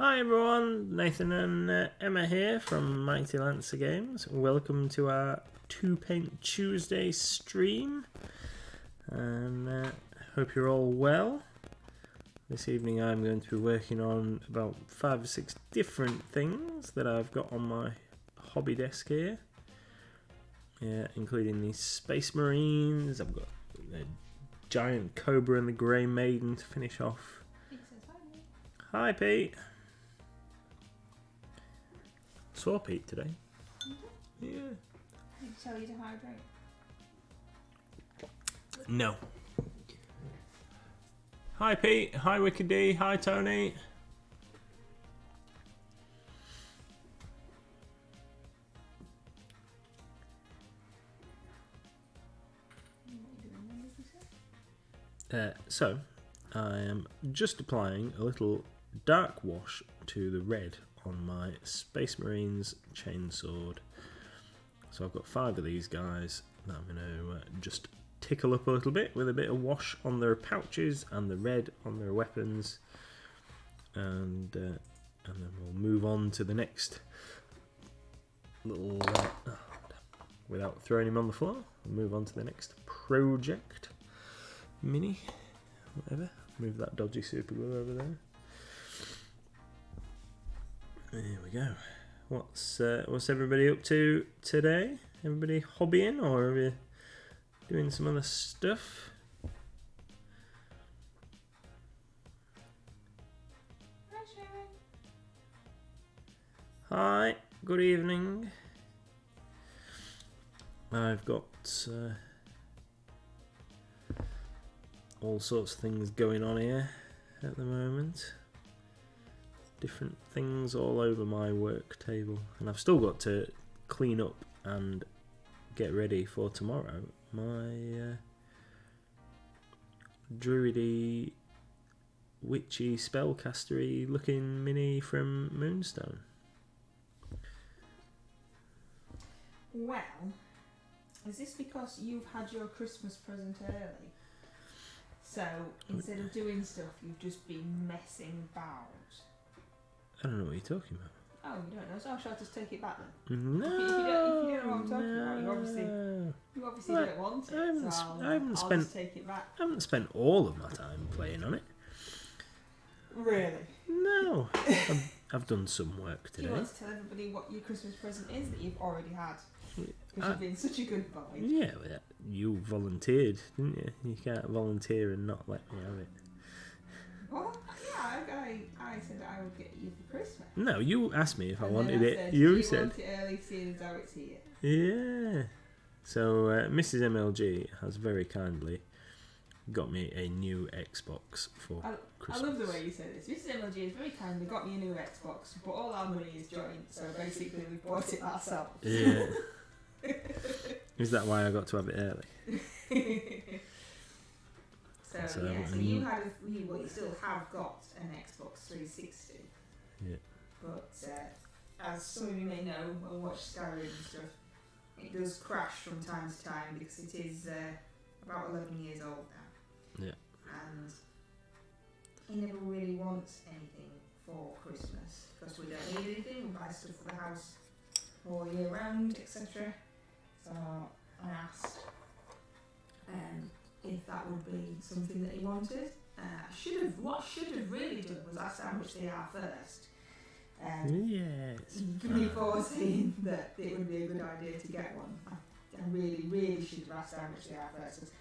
Hi everyone, Nathan and Emma here from Mighty Lancer Games. Welcome to our 2-Paint Tuesday stream, and hope you're all well. This evening I'm going to be working on about 5 or 6 different things that I've got on my hobby desk here. Yeah, including the Space Marines. I've got the Giant Cobra and the Grey Maiden to finish off. Hi Pete. Saw Pete today. Yeah. Did he tell you to hydrate? No. Hi Pete. Hi Wicked D. Hi Tony. So, I am just applying a little dark wash to the red on my Space Marines chainsword. So I've got 5 of these guys that I'm going to just tickle up a little bit with a bit of wash on their pouches and the red on their weapons, and then we'll move on to the next little without throwing him on the floor, we'll move on to the next project. Mini, whatever. Move that dodgy super glue over there. There we go. What's everybody up to today? Everybody hobbying, or are you doing some other stuff? Hi, Sharon. Hi, good evening. I've got all sorts of things going on here at the moment. Different things all over my work table, and I've still got to clean up and get ready for tomorrow. My druidy, witchy, spellcastery looking mini from Moonstone. Well, is this because you've had your Christmas present early? So instead of doing stuff, you've just been messing about. I don't know what you're talking about. Oh, you don't know? So shall I just take it back then? No. If you don't know what I'm talking about, you obviously don't want it. I'll just take it back. I haven't spent all of my time playing on it. Really? No. I've done some work today. Do you want to tell everybody what your Christmas present is that you've already had? Because you've been such a good boy. Yeah, you volunteered, didn't you? You can't volunteer and not let me have it. What? Yeah, I said I would get you for Christmas. No, you asked me if I wanted it. Said, you said. Want it early, seeing as how it's here. Yeah. So Mrs. MLG has very kindly got me a new Xbox for Christmas. I love the way you say this. Mrs. MLG has very kindly got me a new Xbox, but all our money is joint, so basically we bought it ourselves. Yeah. Is that why I got to have it early? So you still have got an Xbox 360. Yeah. But as some of you may know, when we watch Skyrim and stuff, it does crash from time to time because it is about 11 years old now. Yeah. And he never really wants anything for Christmas because we don't need anything. We buy stuff for the house all year round, etc. So I asked if that would be something that he wanted. What I should have really done was ask how much they are first. Yes. Before saying that it would be a good idea to get one. I really, really should have asked how much they are first.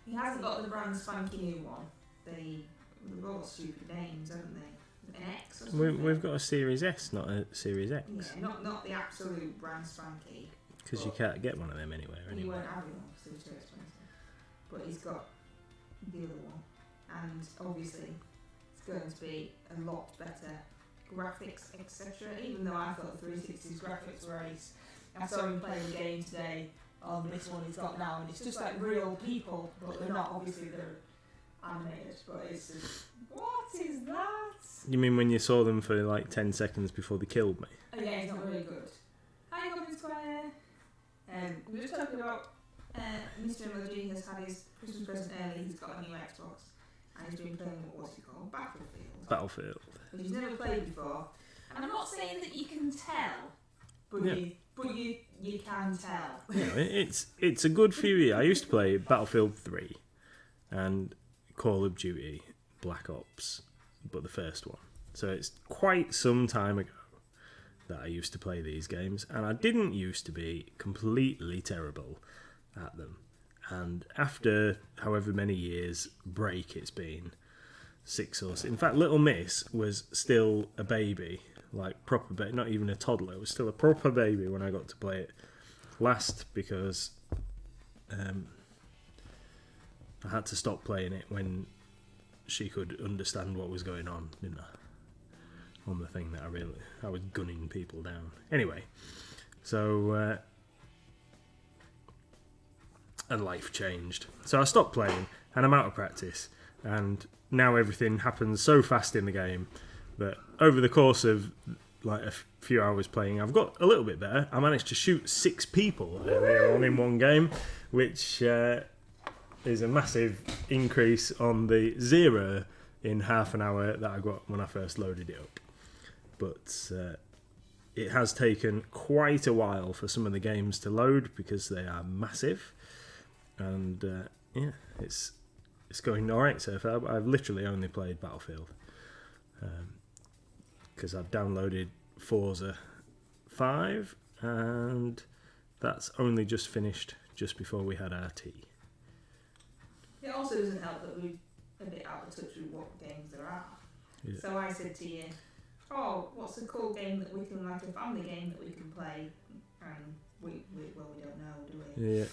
He hasn't got the brand spanky new one. They've all got stupid names, haven't they? An X or something? We've got a Series S, not a Series X. Yeah, not the absolute brand spanky. Because you can't get one of them anywhere He anyway. won't have one because they're too expensive. But he's got the other one. And obviously it's going to be a lot better graphics, etc. Even though I thought the 360's graphics were ace. I saw him playing a game today on this one he's got now, and it's just like real people, but they're not. Obviously they're animated, but it's just, what is that? You mean when you saw them for like 10 seconds before they killed me? Oh yeah, he's not really good. Hi Goblin Squire. We were just talking about Mr. MLG has had his Christmas present early. He's got a new Xbox and he's been playing what's it called? Battlefield. because you've never played before. And I'm not saying that you can tell, but you can tell. Yeah, it's a good few years. I used to play Battlefield 3 and Call of Duty Black Ops, but the first one. So it's quite some time ago that I used to play these games, and I didn't used to be completely terrible at them. And after however many years break it's been, 6 or 6. In fact, Little Miss was still a baby, like proper baby, not even a toddler. It was still a proper baby when I got to play it last, because I had to stop playing it when she could understand what was going on, didn't I? On the thing that I was gunning people down. Anyway, so and life changed. So I stopped playing, and I'm out of practice. And now everything happens so fast in the game that over the course of like a few hours playing, I've got a little bit better. I managed to shoot 6 people earlier on in one game, which is a massive increase on the 0 in half an hour that I got when I first loaded it up. But it has taken quite a while for some of the games to load because they are massive. And yeah, it's going alright so far, but I've literally only played Battlefield because I've downloaded Forza 5 and that's only just finished just before we had our tea. It also doesn't help that we're a bit out of touch with what games there are. Yeah. So I said to you, oh, what's a cool game that we can, like a family game that we can play? And we don't know, do we? Yeah.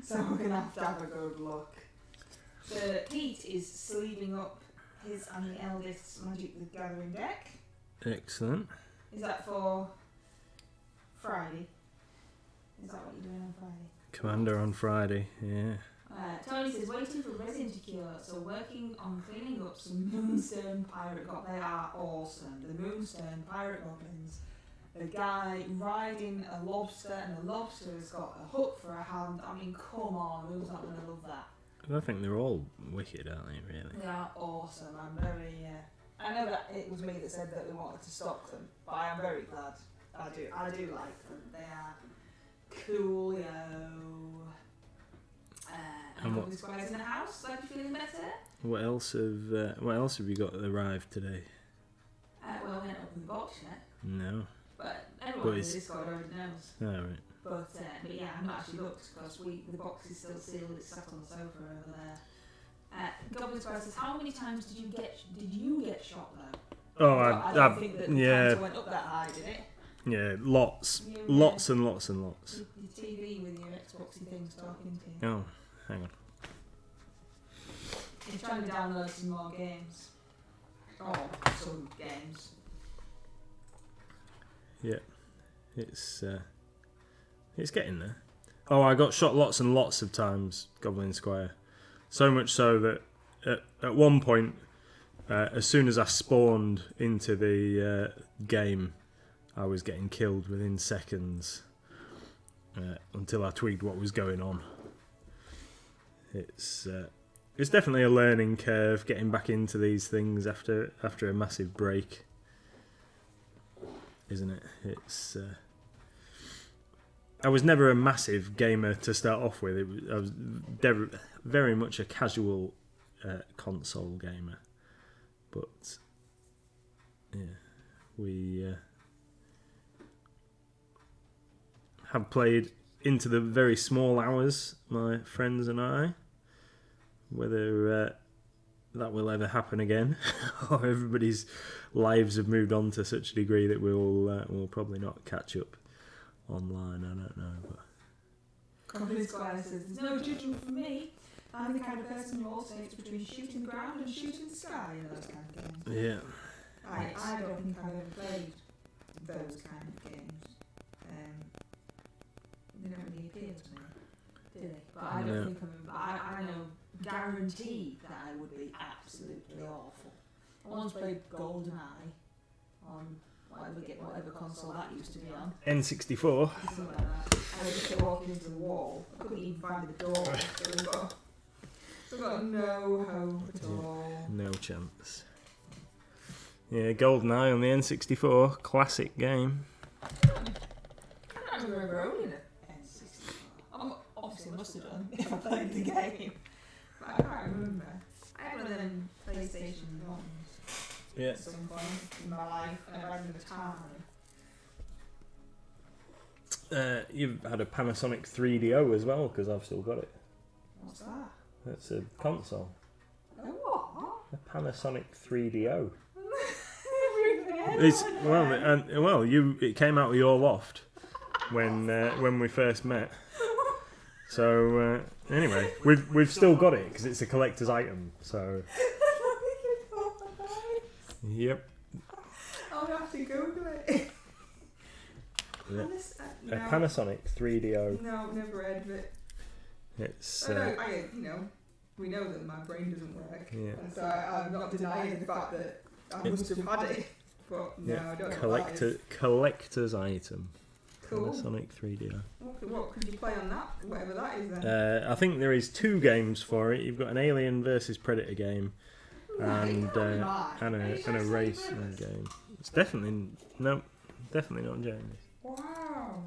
So we're going to have a good look. So Pete is sleeving up his and the eldest's Magic the Gathering deck. Excellent. Is that for Friday? Is that what you're doing on Friday? Commander on Friday, yeah. Tony says, waiting for resin to cure, so working on cleaning up some Moonstone Pirate Goblins. They are awesome. The Moonstone Pirate Goblins. The guy riding a lobster, and the lobster has got a hook for a hand. I mean, come on, who's not going to love that? I think they're all wicked, aren't they, really? They are awesome. I'm very... I know that it was me that said that we wanted to stock them, but I am very glad. I do like them. They are cool, Goblin Squire's in the house. Like, you feeling better? What else have you got arrived today? Well, we haven't opened the box yet. No. But everyone in the Discord already knows. Oh, right. But yeah, I've not actually looked because the box is still sealed. It's sat on the sofa over there. Goblin Squire says, how many times did you get shot though? Oh, I don't think that the counter went up that high, did it? Yeah, lots and lots. Your TV with your Xboxy things talking to you. Oh, hang on. He's trying to download some more games. Oh, some games. Yeah, it's getting there. Oh, I got shot lots and lots of times, Goblin Squire. So much so that at one point, as soon as I spawned into the game, I was getting killed within seconds until I twigged what was going on. It's definitely a learning curve getting back into these things after a massive break, isn't it? I was never a massive gamer to start off with. I was very much a casual console gamer, but yeah, we have played into the very small hours, my friends and I. Whether that will ever happen again, or everybody's lives have moved on to such a degree that we'll probably not catch up online, I don't know. But Goblin Squire says, there's no judgment from me. I'm the kind of person who also thinks between shooting the ground and shooting the sky and those kind of games. Yeah. I don't think I've ever played those kind of games. They don't really appeal to me, do they? But I don't think I know guaranteed that I would be absolutely awful. I once played GoldenEye on whatever console that used to be on. N64. Something like that. I just kept walking into the wall. I couldn't even find the door. So I've got no hope at all. No chance. Yeah, GoldenEye on the N64, classic game. I don't remember owning an N64. Obviously I must have done if I played the game. But I can't remember. I had one of them PlayStation 1s at some point in my life, and I had them at You've had a Panasonic 3DO as well, because I've still got it. What's that? That's a console. A what? A Panasonic 3DO. It came out of your loft when we first met. So anyway, we've still got it because it's a collector's item. So. Yep. I'll have to Google it. Yeah. A Panasonic 3DO. No, never heard of it. It's. We know that my brain doesn't work, Yeah. and so I'm not denying the fact that I must have had it. But no, I don't know what that is. Collector's item. Cool. Panasonic 3DO. Okay, what could you play on that? Whatever that is then. I think there is 2 games for it. You've got an Alien versus Predator game, and a racing game. It's definitely not Jamie's. Wow.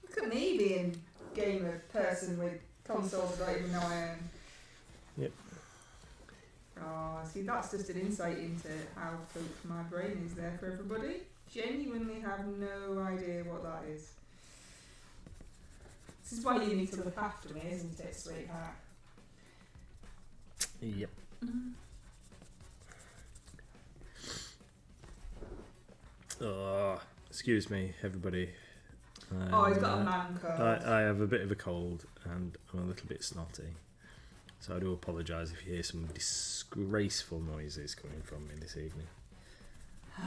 Look at me being gamer person with consoles that I even know I own. Yep. Oh, see, that's just an insight into how pooped my brain is there for everybody. Genuinely have no idea what that is. This is why you need to look after me, isn't it, sweetheart? Yep. Oh, excuse me, everybody. He's got a man cold. I have a bit of a cold and I'm a little bit snotty. So I do apologise if you hear some disgraceful noises coming from me this evening.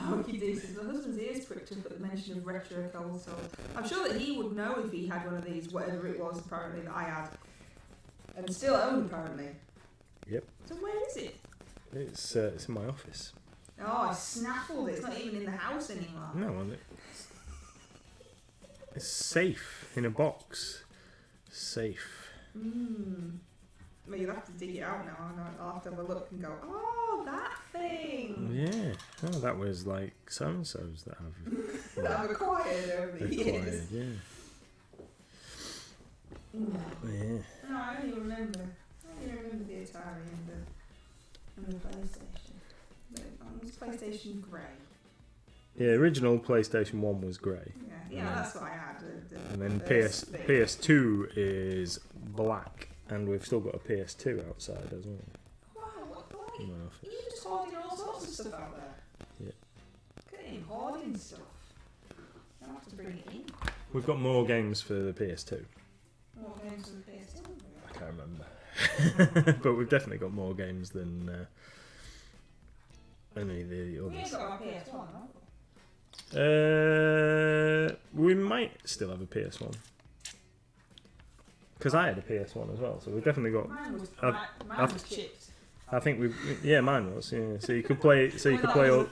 Oh, he did. My husband's ears pricked up at the mention of retro console. I'm sure that he would know if he had one of these, whatever it was apparently that I had. And still own apparently. Yep. So where is it? It's in my office. Oh, I snaffled it. It's not even in the house anymore. No, it's safe in a box. Safe. Well, you'll have to dig it out now, and I'll have to have a look and go, oh, that thing! Yeah. Oh, that was like so-and-so's that have... that I've acquired over the years. Yeah. Yeah. No, I only remember the Atari and the PlayStation. Was PlayStation grey? Yeah, original PlayStation 1 was grey. Yeah, that's what I had. And then PS2 is black. And we've still got a PS2 outside as well. Wow, what in my office. You're just hoarding all sorts of stuff out there. Yeah. Look at him hoarding stuff. I'll have to bring it in. We've got more games for the PS2. More games for the PS2? I can't remember. But we've definitely got more games than any of the others. We ain't got our PS1, have we? We might still have a PS1. Because I had a PS1 as well, so we've definitely got. Mine was chipped. I think mine was. Yeah, so you could play. So you could play all.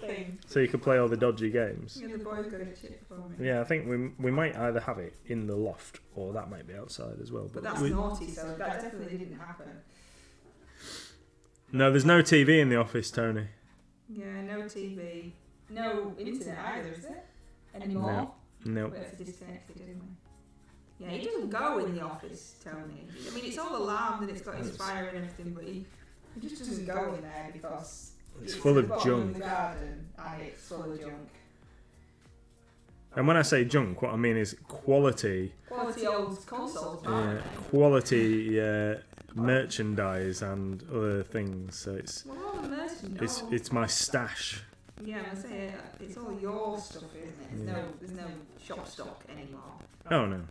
So you could play all the dodgy games. Yeah, the boys got it chipped for me. Yeah, I think we might either have it in the loft or that might be outside as well. But that's naughty, so that definitely didn't happen. No, there's no TV in the office, Tony. Yeah, no TV, no internet either, is there? Anymore? No. We have to disconnect it, didn't we? Yeah, he doesn't go in the office, Tony. I mean, it's all alarmed and it's got his fire and everything, but he just doesn't go in there because it's full of junk. In the garden and it's full of junk. And when I say junk, what I mean is quality. Quality old consoles. Yeah, quality merchandise and other things. So it's. Well, all the merchandise. It's my stash. Yeah, I say it's all your stuff, isn't it? There's no shop stock anymore. Oh no.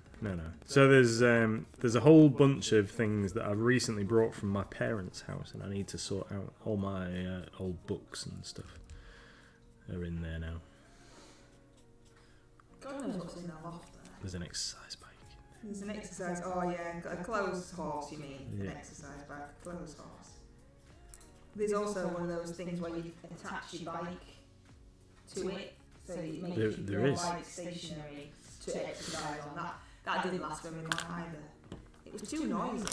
So there's a whole bunch of things that I've recently brought from my parents' house, and I need to sort out. All my old books and stuff are in there now. God knows what's in that loft there. There's an exercise bike. There's an exercise. Oh yeah, a clothes horse. You mean an exercise bike, a clothes horse. There's also one of those things where you attach your bike to it, so it makes your bike stationary to exercise on. That didn't last very long either. It was too noisy.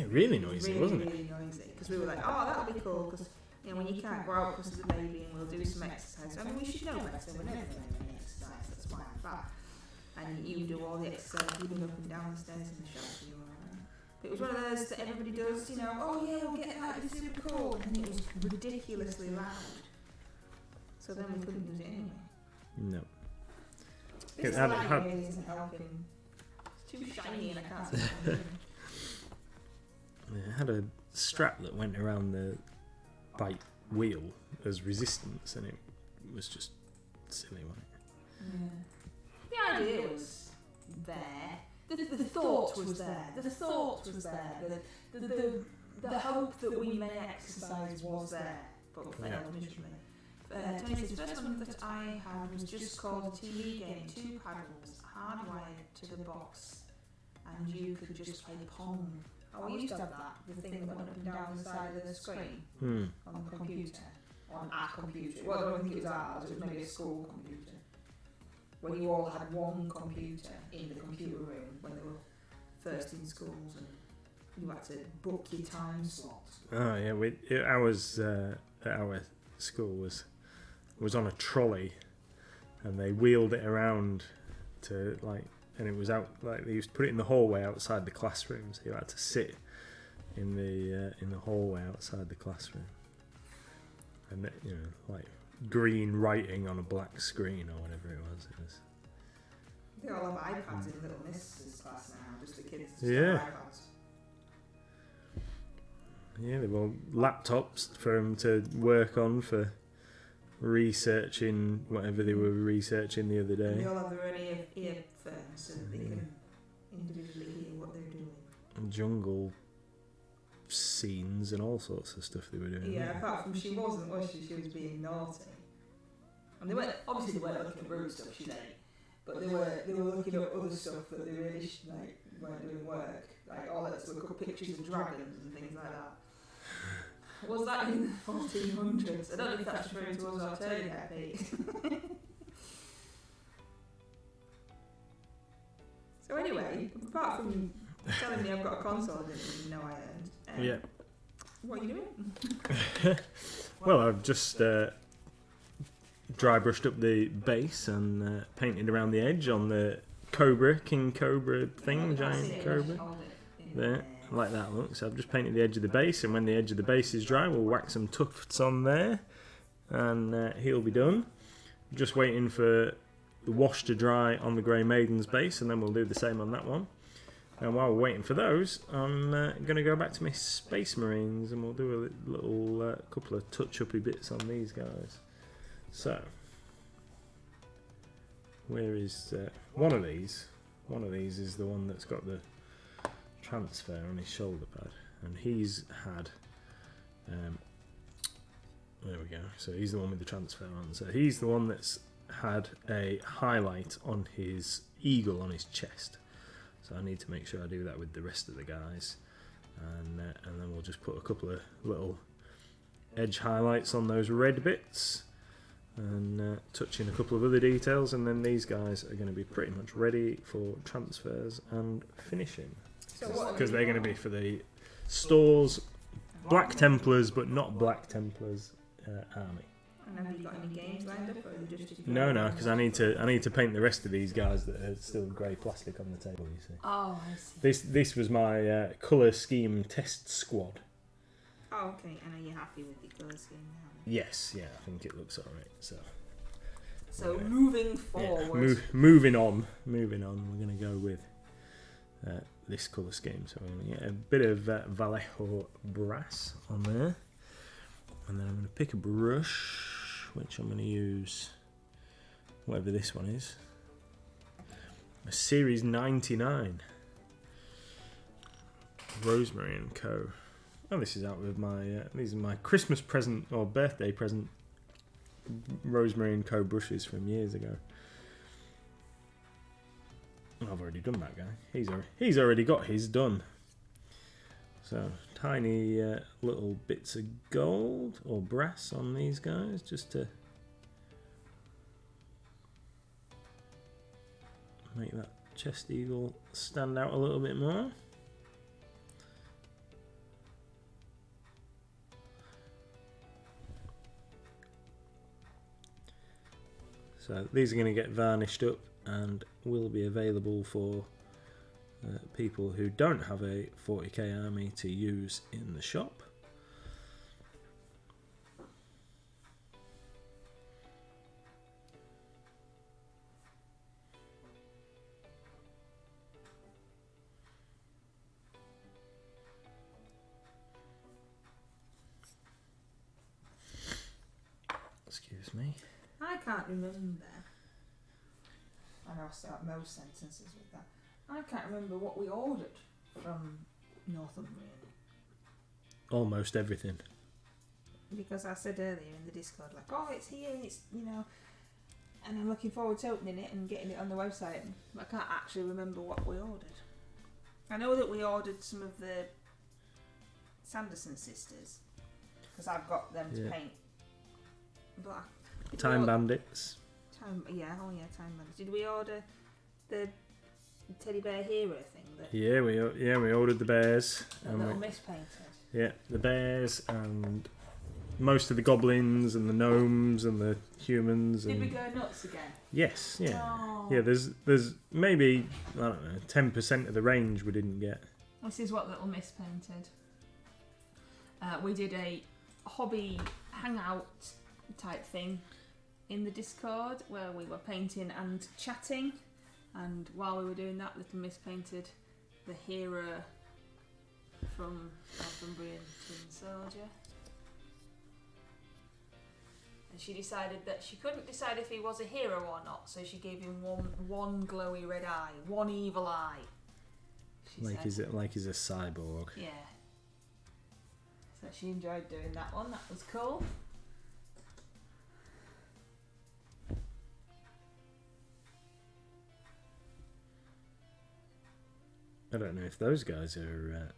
Really noisy, wasn't it? Really noisy. Because we were like, oh, that'll be cool. Because You know, when you can't go out because of the baby and we'll do some exercise. I mean, we should know better. We're never doing any exercise. That's why I'm fat. And you do all the exercise, even up and down the stairs in the shelter. You're alright. It was one of those that everybody does, you know, oh yeah, we'll get that, it's super cool. And it was ridiculously loud. So then we couldn't use it anyway. No. This light really isn't helping. It's too shiny and I can't see it. It had a strap that went around the bike wheel as resistance, and it was just silly, wasn't it? Yeah. The idea was there. The thought was there. The thought was there. The hope that we may exercise was there, but failed miserably. Tony says, the first one that I had was just called a TV game, 2 paddles, hardwired to the box, and you could just play Pong. Oh, we used to have that, the thing that went up and down the side of the screen on the computer, on our computer. Well, I don't think it was ours, it was maybe a school computer. When you all had one computer in the computer room when they were first in schools, and you had to book your time slots. Oh yeah, ours at our school was on a trolley, and they wheeled it around to and it was out, they used to put it in the hallway outside the classroom, so you had to sit in the hallway outside the classroom, and green writing on a black screen or whatever it was. They all have iPads in Little Miss's class now, just the kids just have iPads. Yeah, they've all laptops for them to work on for researching whatever they were researching the other day. They all have their own earphones so that they can individually hear what they're doing. And jungle scenes and all sorts of stuff they were doing. Yeah, apart from she wasn't, was she? She was being naughty. And they weren't looking at rude stuff, she's 8. But they were looking at other stuff that they really weren't doing work. Let's look up pictures of dragons and things like that. Was that in the 1400s? I don't know if that's referring to us or Tony there, Pete. So anyway, apart from telling me I've got a console I didn't even know I earned, what are you doing? Well, I've just dry brushed up the base and painted around the edge on the King Cobra thing, giant Cobra. There, like that looks. I've just painted the edge of the base, and when the edge of the base is dry, we'll whack some tufts on there, and he'll be done. Just waiting for the wash to dry on the Grey Maiden's base, and then we'll do the same on that one. And while we're waiting for those, I'm going to go back to my Space Marines, and we'll do a little couple of touch-uppy bits on these guys. So, where is one of these? One of these is the one that's got the transfer on his shoulder pad, and he's had there we go, so he's the one with the transfer on, so he's the one that's had a highlight on his eagle on his chest, so I need to make sure I do that with the rest of the guys, and then we'll just put a couple of little edge highlights on those red bits and touch in a couple of other details, and then these guys are going to be pretty much ready for transfers and finishing. Because they're going to be for the store's Black Templars, but not Black Templars army. And have you got any games lined up, or are you just? No, because I need to paint the rest of these guys that are still grey plastic on the table. You see. Oh, I see. This was my colour scheme test squad. Oh, okay. And are you happy with the colour scheme now? Yes, yeah, I think it looks alright. So moving forward. Moving on. We're going to go with this colour scheme. So we're going to get a bit of Vallejo brass on there, and then I'm going to pick a brush, which I'm going to use whatever this one is, a Series 99 Rosemary & Co. Oh, this is out with my these are my Christmas present or birthday present Rosemary & Co brushes from years ago. I've already done that guy. He's already got his done. So tiny little bits of gold or brass on these guys, just to make that chest eagle stand out a little bit more. So these are going to get varnished up and will be available for people who don't have a 40k army to use in the shop. Excuse me. I can't remember. I know I start most sentences with that. I can't remember what we ordered from Northumbrian. Almost everything. Because I said earlier in the Discord, like, oh, it's here and it's, and I'm looking forward to opening it and getting it on the website. But I can't actually remember what we ordered. I know that we ordered some of the Sanderson sisters because I've got them to paint. But Time Bandits. Time Bandits. Did we order the teddy bear hero thing? Yeah, we ordered the bears. The little mispainted. Yeah, the bears and most of the goblins and the gnomes and the humans. Did we go nuts again? Yes, yeah. Oh. Yeah, there's maybe, I don't know, 10% of the range we didn't get. This is what little mispainted. We did a hobby hangout type thing in the Discord where we were painting and chatting, and while we were doing that, little mispainted the hero from Northumbrian Twin Soldier, and she decided that she couldn't decide if he was a hero or not, so she gave him one glowy red eye, one evil eye. Like he's a cyborg. Yeah. So she enjoyed doing that one. That was cool. I don't know if those guys are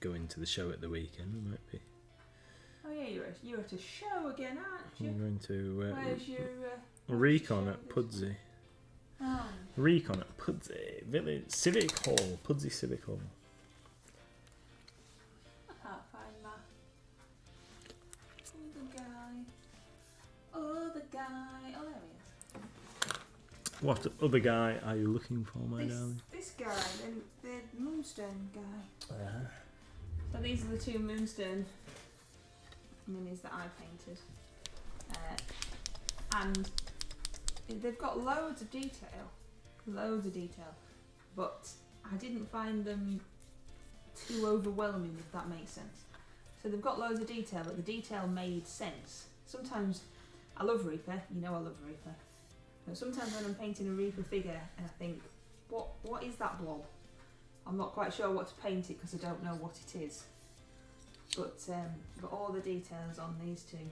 going to the show at the weekend. We might be. Oh yeah, you're at a show again, aren't you? I'm going to Where's your recon at Pudsey. Oh. Recon at Pudsey Village Civic Hall. Pudsey Civic Hall. I can't find that. Oh, the guy. Oh, there he is. What other guy are you looking for, my darling? This guy, the Moonstone guy. Uh-huh. So these are the two Moonstone minis that I painted. And they've got loads of detail. But I didn't find them too overwhelming, if that makes sense. So they've got loads of detail, but the detail made sense. Sometimes, I love Reaper, I love Reaper. But sometimes when I'm painting a Reaper figure and I think, what is that blob? I'm not quite sure what to paint it because I don't know what it is. But all the details on these two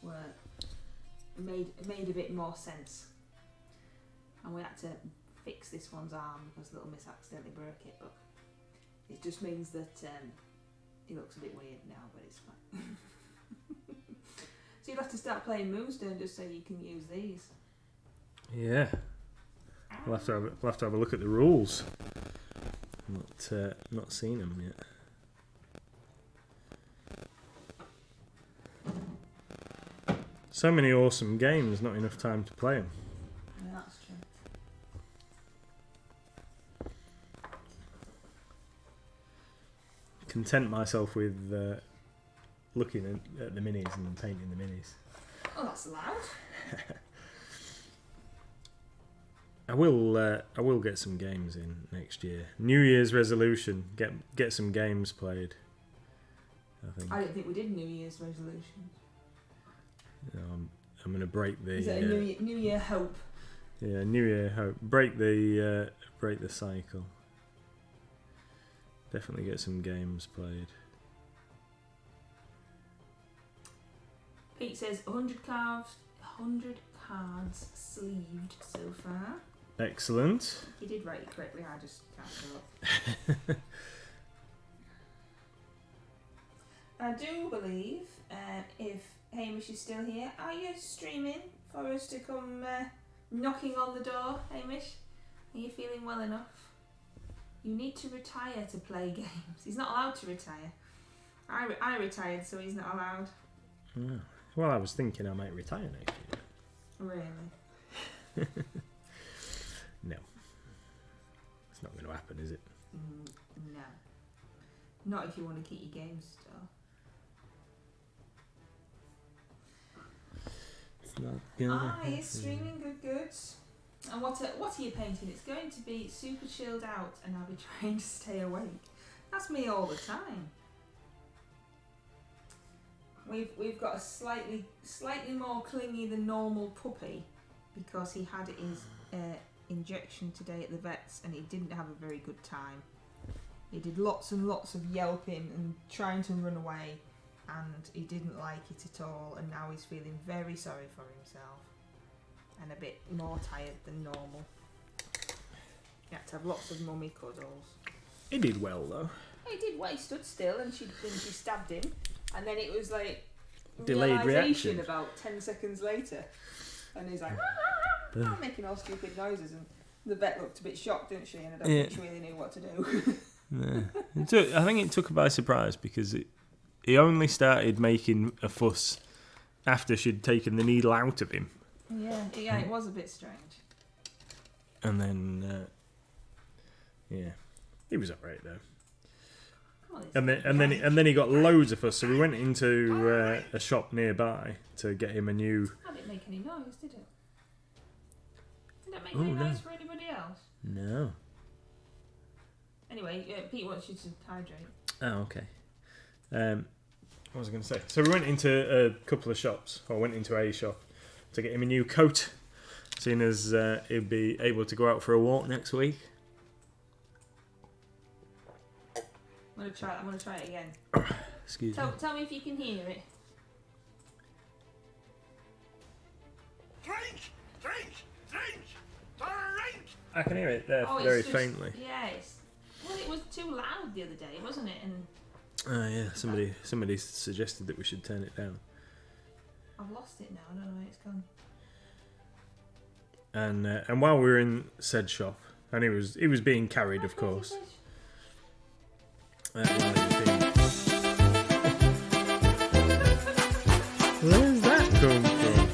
were made a bit more sense. And we had to fix this one's arm because Little Miss accidentally broke it, but it just means that he looks a bit weird now, but it's fine. So you'll have to start playing Moonstone just so you can use these. Yeah. We'll have to have a look at the rules. Not seen them yet. So many awesome games, not enough time to play them. Yeah, that's true. Content myself with looking at the minis and painting the minis. Oh, that's loud. I will get some games in next year. New Year's resolution: get some games played. I think. I don't think we did New Year's resolutions. I'm going to break the. Is it a New Year hope? Yeah, New Year hope. Break the cycle. Definitely get some games played. Pete says 100 cards sleeved so far. Excellent. He did write it correctly. I just can't fill up. I do believe if Hamish is still here, are you streaming for us to come knocking on the door, Hamish? Are you feeling well enough? You need to retire to play games. He's not allowed to retire. I retired, so he's not allowed. Oh. Well, I was thinking I might retire next year. Really? No. It's not going to happen, is it? No. Not if you want to keep your games still. It's not gonna It's streaming good. And what are you painting? It's going to be super chilled out and I'll be trying to stay awake. That's me all the time. We've got a slightly more clingy than normal puppy because he had his injection today at the vet's and he didn't have a very good time. He did lots and lots of yelping and trying to run away and he didn't like it at all and now he's feeling very sorry for himself and a bit more tired than normal. He had to have lots of mummy cuddles. He did well, though. He did well. He stood still and she stabbed him. And then it was like Delayed reaction about 10 seconds later. And he's like, I'm making all stupid noises. And the vet looked a bit shocked, didn't she? And I don't think she really knew what to do. I think it took her by surprise because he only started making a fuss after she'd taken the needle out of him. Yeah, it was a bit strange. And then, he was alright though. And then he got loads of fuss. So we went into a shop nearby to get him a new. That didn't make any noise, did it? Did that make any noise for anybody else? No. Anyway, Pete wants you to hydrate. Oh, okay. What was I going to say? So we went into a couple of shops, or went into a shop to get him a new coat, seeing as he'd be able to go out for a walk next week. I'm going to try it again. Excuse me. Tell me if you can hear it. Drink! I can hear it there very faintly. Yes. Well, it was too loud the other day, wasn't it? And Oh yeah, somebody suggested that we should turn it down. I've lost it now. I don't know where it's gone. And while we were in said shop, and he was being carried, of course. While he was being... Where's that come from?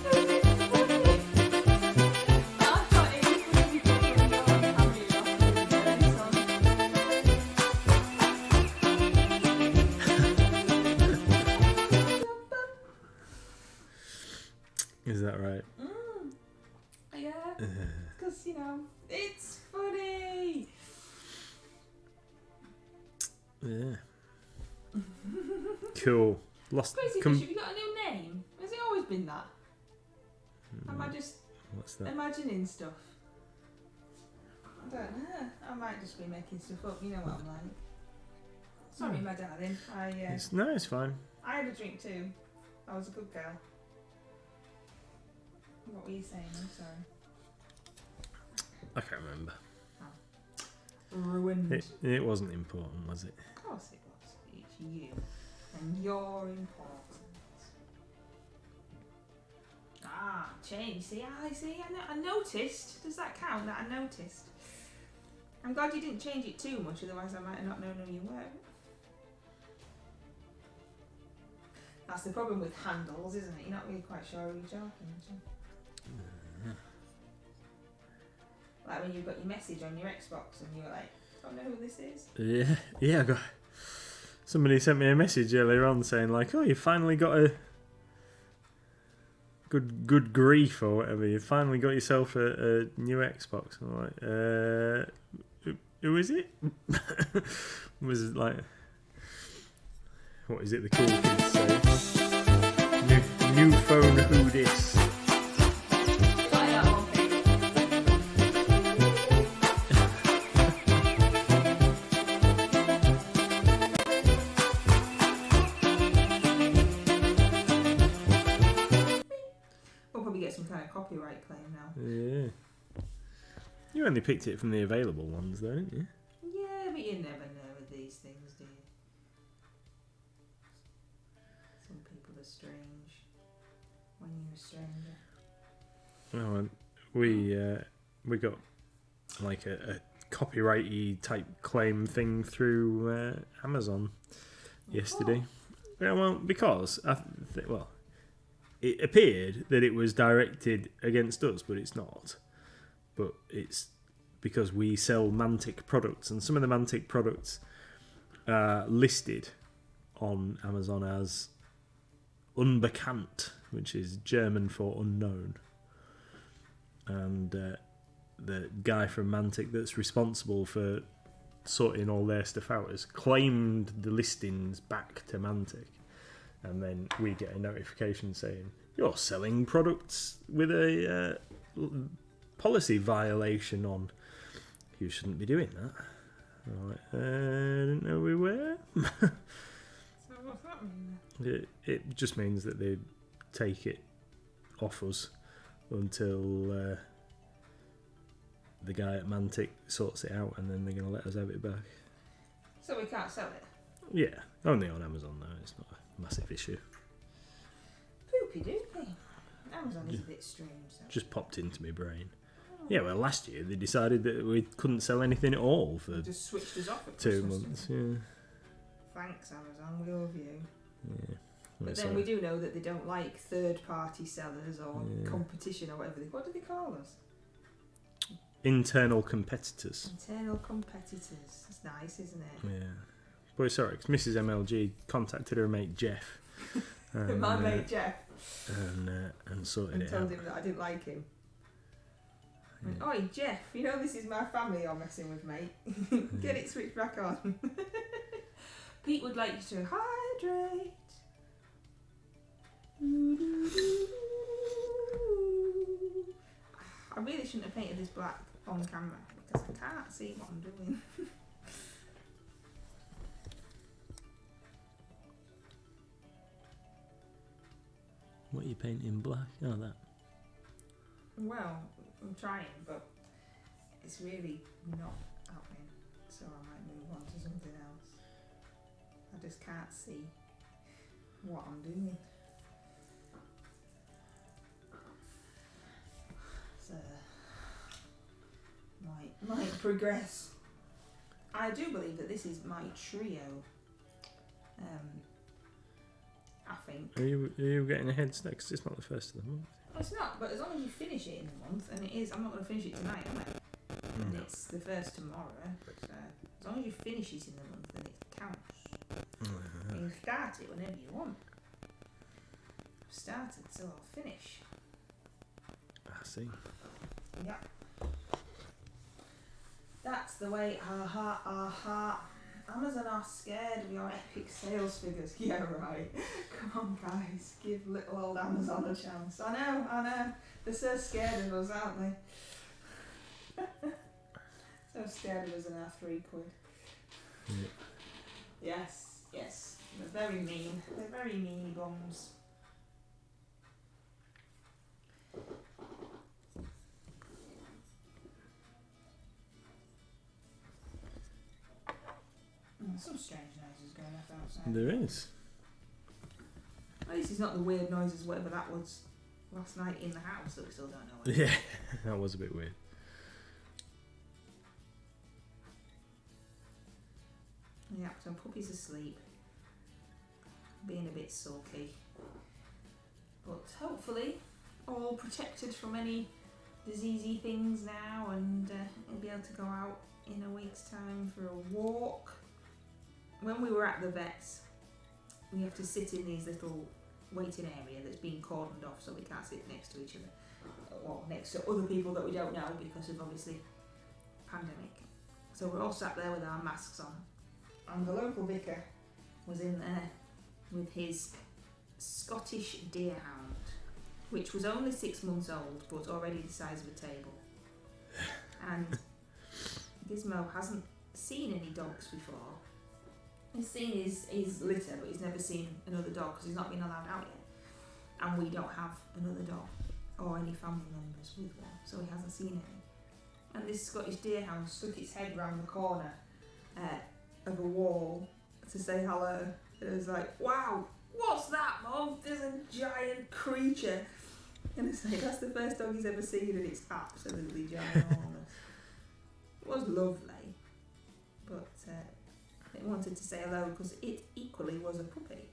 Is that right? Yeah, because it's funny. Yeah. Cool. Lost. Crazy Fish, have you got a new name? Has it always been that? Am I just What's that? imagining stuff? I don't know. I might just be making stuff up. You know what I'm like. Sorry, my darling. It's fine. I had a drink too. I was a good girl. What were you saying? I'm sorry. I can't remember. Ruined. It wasn't important, was it? Of course it was. It's you. And you're important. Change. See, I noticed. Does that count that I noticed? I'm glad you didn't change it too much, otherwise I might have not known who you were. That's the problem with handles, isn't it? You're not really quite sure who you're talking to. Like when you got your message on your Xbox and you were like, I don't know who this is. Yeah. I got. Somebody sent me a message earlier on saying like, "Oh, you finally got a good grief or whatever. You finally got yourself a new Xbox." I'm like, who is it? Was it like, what is it? The cool kids say. New phone. Who this? Some kind of copyright claim now. Yeah. You only picked it from the available ones, though, didn't you? Yeah, but you never know with these things, do you? Some people are strange when you're a stranger. Oh, we got like a copyrighty type claim thing through Amazon yesterday. Yeah, well, because it appeared that it was directed against us, but it's not. But it's because we sell Mantic products, and some of the Mantic products are listed on Amazon as unbekannt, which is German for unknown. And the guy from Mantic that's responsible for sorting all their stuff out has claimed the listings back to Mantic. And then we get a notification saying, you're selling products with a policy violation on. You shouldn't be doing that. I'm like, I didn't know we were. So what's that mean? It just means that they take it off us until the guy at Mantic sorts it out, and then they're going to let us have it back. So we can't sell it? Yeah, only on Amazon though. It's not a massive issue. Poopy doopy. Amazon is a bit strange. So. Just popped into my brain. Yeah, well, last year they decided that we couldn't sell anything at all for just switched us off at 2 Christmas, months. Yeah. Thanks, Amazon. We love you. Yeah. But then we do know that they don't like third-party sellers or competition or whatever. What do they call us? Internal competitors. Internal competitors. That's nice, isn't it? Yeah. But it's alright, because Mrs. MLG contacted her mate Jeff. And, My mate Jeff. And sorted And it told out. him that I didn't like him. Yeah. Oi, Jeff, you know this is my family you're messing with, mate. Get it switched back on. Pete would like you to hydrate. I really shouldn't have painted this black on camera because I can't see what I'm doing. What are you painting black? Oh, that. Well, I'm trying, but it's really not happening, so I might move on to something else. I just can't see what I'm doing. So, might progress. I do believe that this is my trio. I think. Are you getting ahead? Because it's not the first of the month. Well, it's not, but as long as you finish it in the month, and it is, I'm not going to finish it tonight, am I? And it's the first tomorrow, so as long as you finish it in the month, then it counts. You can start it whenever you want. I've started, so I'll finish. I see. Yeah. That's the way, Amazon are scared of your epic sales figures. Yeah, right. Come on, guys. Give little old Amazon a chance. I know. They're so scared of us, aren't they? So scared of us and our £3. Yeah. Yes. They're very mean. They're very meany bums. Some strange noises going off outside. There is. At least it's not the weird noises, whatever that was last night in the house that we still don't know what. Yeah, that was a bit weird. Yeah, so puppy's asleep. Being a bit sulky. But hopefully all protected from any diseasey things now, and he'll be able to go out in a week's time for a walk. When we were at the vets, we have to sit in these little waiting area that's been cordoned off, so we can't sit next to each other, or next to other people that we don't know because of obviously pandemic. So we're all sat there with our masks on, and the local vicar was in there with his Scottish deerhound, which was only 6 months old but already the size of a table. And Gizmo hasn't seen any dogs before. He's seen his litter, but he's never seen another dog because he's not been allowed out yet. And we don't have another dog or any family members with one, so he hasn't seen any. And this Scottish deerhound stuck its head round the corner of a wall to say hello. And it was like, wow, what's that, Mum? There's a giant creature. And it's like, that's the first dog he's ever seen, and it's absolutely ginormous. It was lovely, but it wanted to say hello because it equally was a puppy,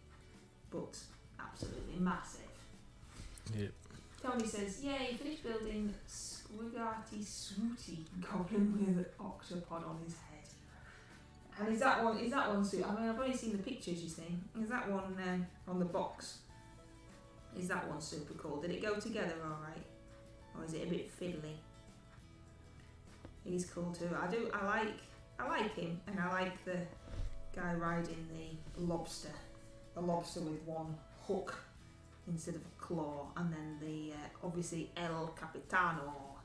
but absolutely massive. Yep. Tony says, "Yay, finished building Squiggarty Swooty goblin with octopod on his head." And is that one suit? I mean, I've only seen the pictures, you see. Is that one on the box? Is that one super cool? Did it go together alright? Or is it a bit fiddly? He's cool too. I like him, and I like the guy riding the lobster. The lobster with one hook instead of a claw, and then the obviously El Capitano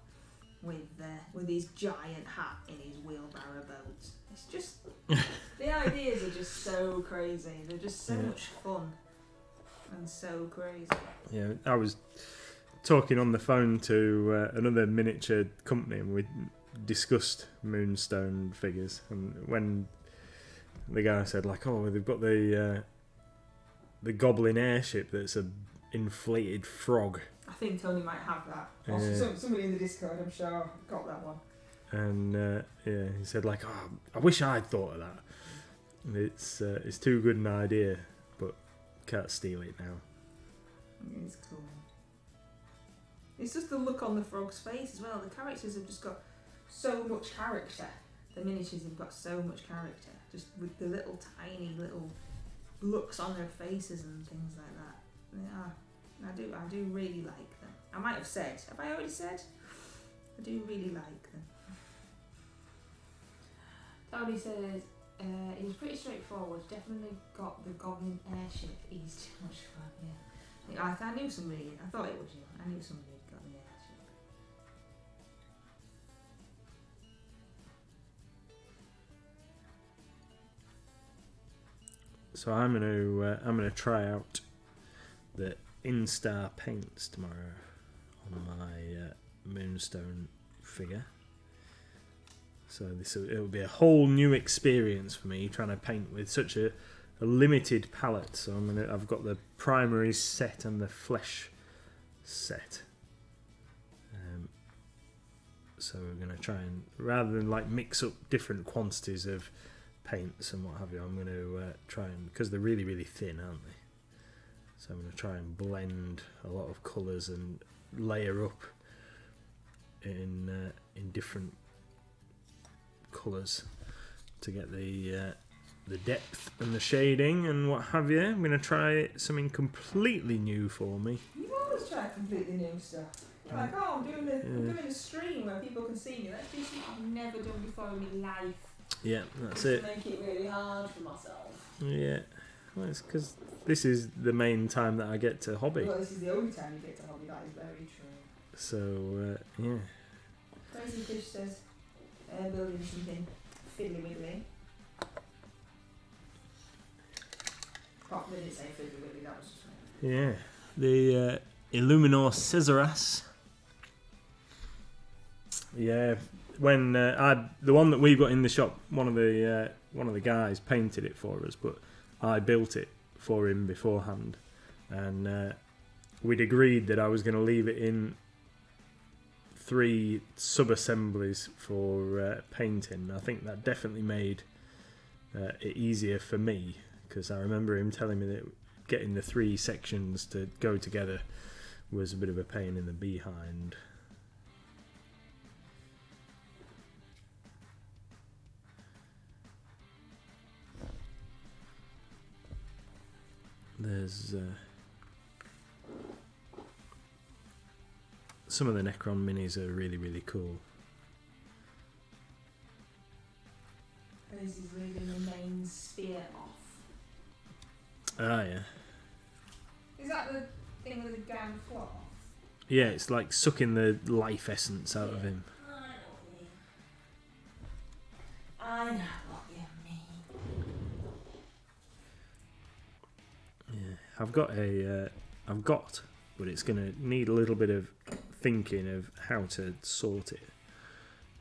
with his giant hat in his wheelbarrow boat. It's just the ideas are just so crazy. They're just so much fun and so crazy. Yeah, I was talking on the phone to another miniature company, and we discussed Moonstone figures. And when the guy said, like, "Oh, they've got the Goblin airship that's a inflated frog," I think Tony might have that. Somebody in the Discord, I'm sure, got that one. And he said, like, "Oh, I wish I'd thought of that. It's too good an idea, but can't steal it now." It's cool. It's just the look on the frog's face as well. The characters have just got so much character. The miniatures have got so much character, just with the little tiny little looks on their faces and things like that. Yeah, I do really like them. I might have said. Have I already said? I do really like them. Tony says, it was pretty straightforward. Definitely got the Goblin airship. He's too much fun, yeah. I knew somebody, I thought it was you. I knew somebody had got the airship. So I'm gonna try out the Instar paints tomorrow on my Moonstone figure. So it'll be a whole new experience for me trying to paint with such a limited palette. So I've got the primary set and the flesh set. So we're gonna try and, rather than like mix up different quantities of paints and what have you, I'm going to try and, because they're really, really thin, aren't they? So I'm going to try and blend a lot of colours and layer up in different colours to get the depth and the shading and what have you. I'm going to try something completely new for me. You always try completely new stuff. You're like, oh, I'm doing a stream where people can see me. Let's do something I've never done before in my life. Yeah, that's just it. To make it really hard for myself. Yeah, well, it's because this is the main time that I get to hobby. Well, this is the only time you get to hobby. That is very true. So yeah. Crazy Fish says, building something fiddly widdly. Oh, they didn't say fiddly widdly. That was just me. Yeah, the Illuminor Caesaras. Yeah. When the one that we've got in the shop, one of the guys painted it for us, but I built it for him beforehand, and we'd agreed that I was going to leave it in 3 sub-assemblies for painting. I think that definitely made it easier for me, because I remember him telling me that getting the 3 sections to go together was a bit of a pain in the behind. There's some of the Necron minis are really, really cool. This is leaving the main spear off. Ah, yeah. Is that the thing with the down floor? Yeah, it's like sucking the life essence out of him. I know what you mean. Yeah, I've got, but it's going to need a little bit of thinking of how to sort it,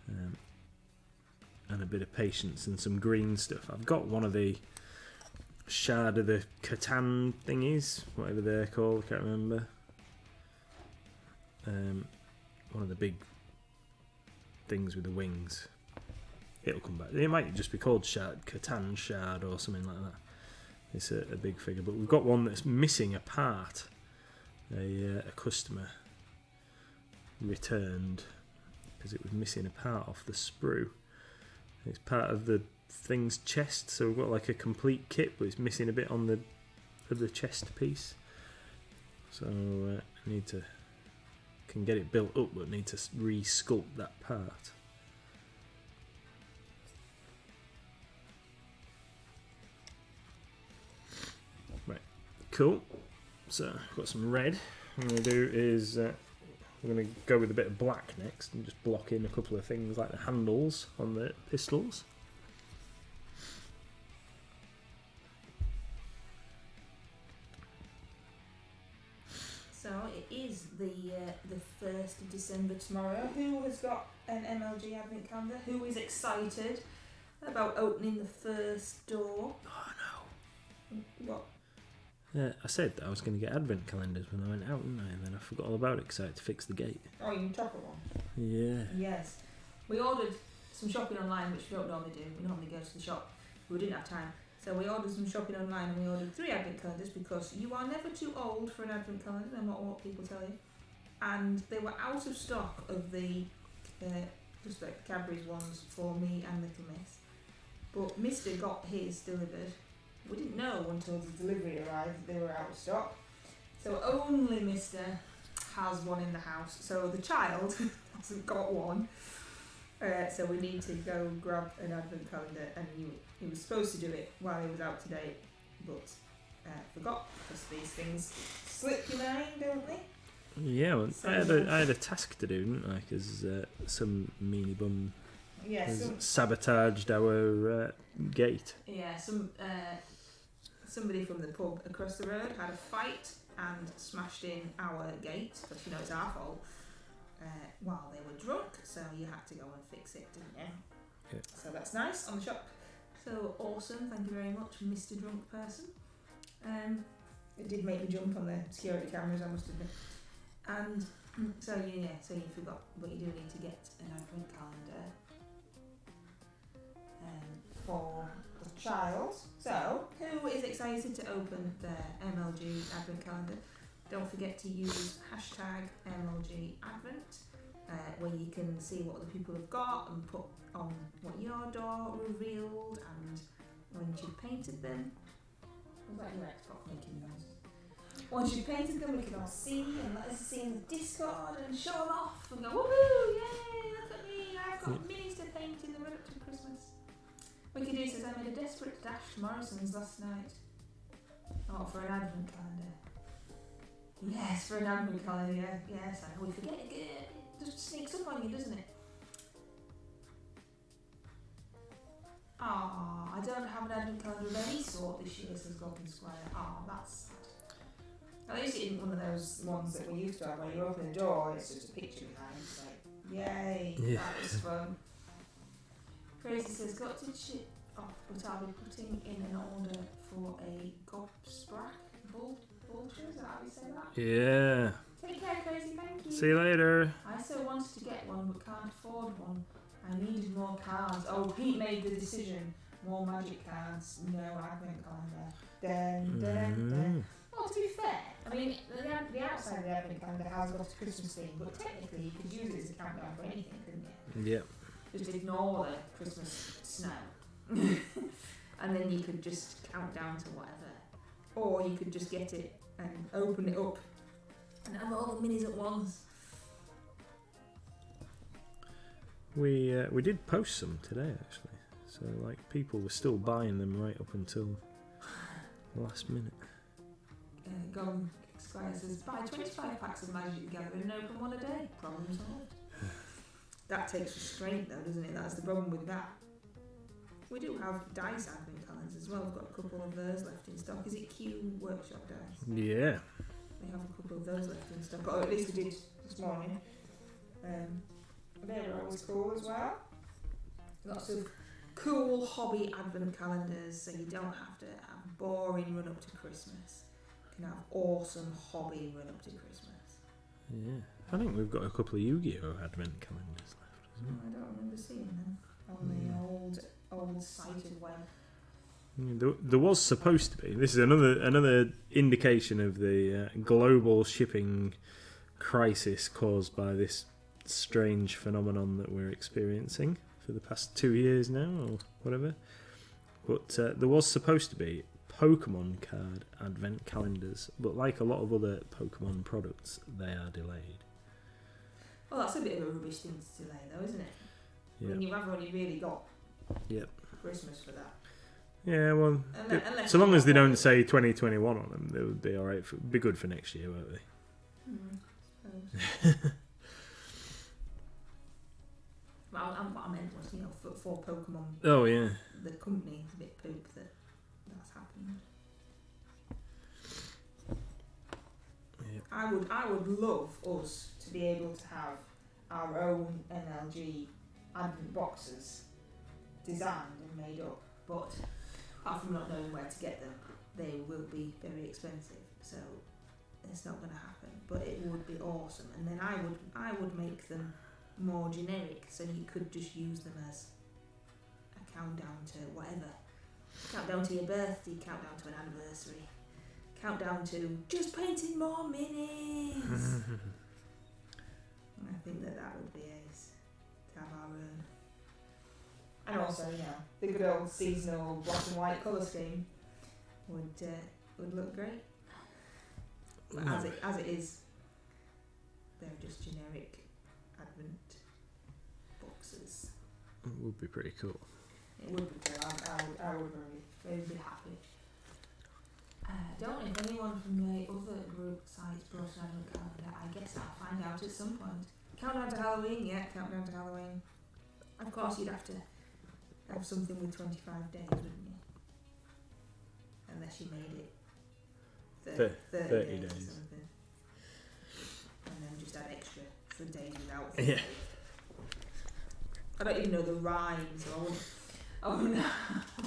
and a bit of patience and some green stuff. I've got one of the Shard of the Catan thingies, whatever they're called, can't remember. One of the big things with the wings. It'll come back. It might just be called Catan Shard or something like that. It's a big figure, but we've got one that's missing a part. a customer returned because it was missing a part off the sprue. It's part of the thing's chest, so we've got like a complete kit, but it's missing a bit on the chest piece. So I need to can get it built up, but need to re-sculpt that part. Right, cool. So I've got some red. What I'm going to do is I'm going to go with a bit of black next and just block in a couple of things like the handles on the pistols. So it is the 1st of December tomorrow. Who has got an MLG advent calendar? Who is excited about opening the first door? Oh no. What? I said that I was going to get advent calendars when I went out, didn't I? And then I forgot all about it because I had to fix the gate. Oh, you can chop it one? Yeah. Yes. We ordered some shopping online, which we don't normally do. We normally go to the shop. We didn't have time. So we ordered some shopping online and we ordered 3 advent calendars because you are never too old for an advent calendar, no matter what people tell you. And they were out of stock of the just like Cadbury's ones for me and Little Miss. But Mr. got his delivered. We didn't know until the delivery arrived that they were out of stock. So only Mr. has one in the house. So the child hasn't got one. So we need to go grab an advent calendar, and he was supposed to do it while he was out today, but forgot, because these things slip your mind, don't they? Yeah, well, So I had a task to do, didn't I? Because some meanie bum yeah, has sabotaged our gate. Yeah, somebody from the pub across the road had a fight and smashed in our gate, because it's our fault, while they were drunk, so you had to go and fix it, didn't you? Yeah. So that's nice on the shop. So awesome, thank you very much, Mr. Drunk Person. It did make me jump on the security cameras, I must admit. And so you forgot, but you do need to get an advent calendar for the child. So, who is excited to open their MLG advent calendar? Don't forget to use hashtag MLG Advent, where you can see what other people have got and put on what your door revealed and when you painted them. Was that your Xbox making noise? Once you've painted them, we can all see and let us see in the Discord and show them off and go, woohoo, yay, look at me, I've got minis to paint in the run up to Christmas. Wikido says, I made a desperate dash to Morrison's last night. Oh, for an advent calendar. Yes, for an advent calendar, yeah. Yes, I know, we forget it. It just sneaks up on you, doesn't it? Ah, I don't have an advent calendar of any sort this year, says Goblin Squire. Ah, that's sad. At least it isn't one of those ones that we used to have where you open the door, it's just a picture behind. It's like, yay, that was fun. Crazy says, got to chip off, but I'll be putting in an order for a gobsprack vulture, is that how you say that? Yeah. Take care, Crazy, thank you. See you later. I so wanted to get one, but can't afford one. I needed more cards. Oh, Pete made the decision. More magic cards, no advent calendar. Dun, dun, dun. Well, to be fair, I mean, the outside of the advent calendar has got a Christmas theme, but technically you could use it as a countdown for anything, couldn't you? Yep. Just ignore the Christmas snow. And then you could just count down to whatever. Or you could just get it and open it up and have all the minis at once. We did post some today, actually. So, like, people were still buying them right up until the last minute. Goblin Squire says, buy 25 packs of Magic together and open one a day. Problem solved. That takes restraint though, doesn't it? That's the problem with that. We do have dice advent calendars as well. We've got a couple of those left in stock. Is it Q Workshop dice? Yeah. We have a couple of those left in stock. Or at least we did this morning. They're always cool as well. Lots of cool hobby advent calendars, so you don't have to have a boring run up to Christmas. You can have awesome hobby run up to Christmas. Yeah. I think we've got a couple of Yu-Gi-Oh! Advent calendars left as well. I don't remember seeing them on the old sighted web. There was supposed to be. This is another indication of the global shipping crisis caused by this strange phenomenon that we're experiencing for the past 2 years now, or whatever. But there was supposed to be Pokemon card advent calendars, but like a lot of other Pokemon products, they are delayed. Well, that's a bit of a rubbish thing to delay, though, isn't it? Yeah. When you have only really got Yep. Christmas for that. Yeah, well, Unless so long as they don't say 2021 on them, they would be alright. Be good for next year, won't they? Suppose. Well, what I meant was, for Pokemon, Oh yeah. the company, it's a bit poop that's happened. Yep. I would love us to be able to have our own NLG advent boxes designed and made up, but apart from not knowing where to get them, they will be very expensive, so it's not going to happen. But it would be awesome, and then I would make them more generic, so you could just use them as a countdown to whatever. Countdown to your birthday, countdown to an anniversary, countdown to just painting more minis. I think that would be ace to have our own. And also, the good old seasonal black and white colour scheme would look great. But as it is, they're just generic advent boxes. It would be pretty cool. It would be cool. I would very be happy. I don't know if anyone from the other group sites brought an advent calendar. I guess I'll find out at some point. Countdown to Halloween, countdown to Halloween. Of course, you'd have to have something with 25 days, wouldn't you? Unless you made it 30 days or something. And then just add extra for days without 30. Yeah. I don't even know the rhymes. I don't know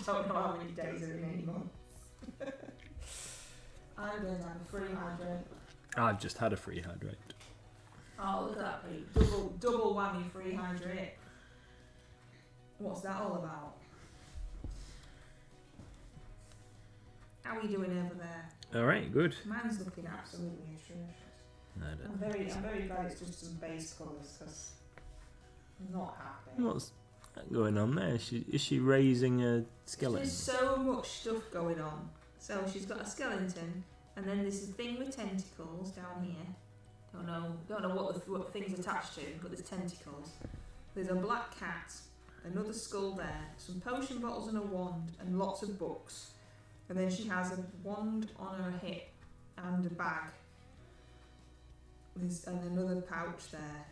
how many days are in any month. I'm going to have a free hydrate. I've just had a free hydrate. Oh, look at that, pretty double whammy free hydrate. What's that all about? How are you doing over there? Alright, good. Mine's looking absolutely atrocious. I'm very glad it's just some base colours, because I'm not happy. What's going on there? Is she raising a skeleton? There's so much stuff going on. So she's got a skeleton, and then there's a thing with tentacles down here. Don't know what thing's attached to, but there's tentacles. There's a black cat, another skull there, some potion bottles and a wand, and lots of books. And then she has a wand on her hip and a bag. And another pouch there,